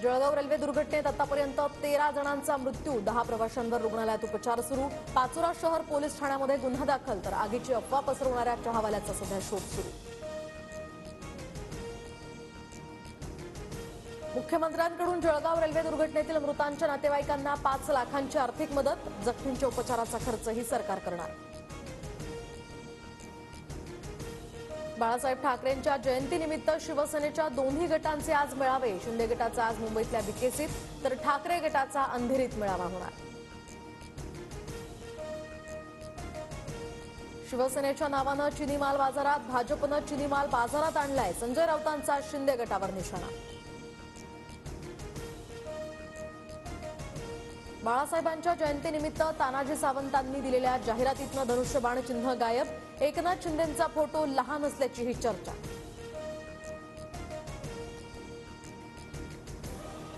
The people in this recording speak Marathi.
जळगाव रेल्वे दुर्घटनेत आतापर्यंत 13 जणांचा मृत्यू, 10 प्रवाशांवर रुग्णालयात उपचार सुरू। पाचोरा शहर पोलीस ठाण्यामध्ये गुन्हा दाखल, तर आगीची अफवा पसरवणाऱ्या चहावाल्याचा सध्या शोध सुरू। मुख्यमंत्र्यांकडून जळगाव रेल्वे दुर्घटनेतील मृतांच्या नातेवाईकांना 5 लाखांची आर्थिक मदत, जखमींच्या उपचाराचा खर्चही सरकार करणार। बाळासाहेब ठाकरेंच्या जयंतीनिमित्त शिवसेनेच्या दोन्ही गटांचे आज मेळावे। शिंदे गटाचा आज मुंबईतल्या बीकेसीत, तर ठाकरे गटाचा अंधेरीत मेळावा होणार। शिवसेनेच्या नावानं चिनी माल बाजारात, भाजपनं चिनी माल बाजारात आणलाय, संजय राऊतांचा शिंदे गटावर निशाणा। बाळासाहेबांच्या जयंतीनिमित्त तानाजी सावंतांनी दिलेल्या जाहिरातीतनं धनुष्यबाण चिन्ह गायब, एकनाथ शिंदेंचा फोटो लहान असल्याचीही चर्चा।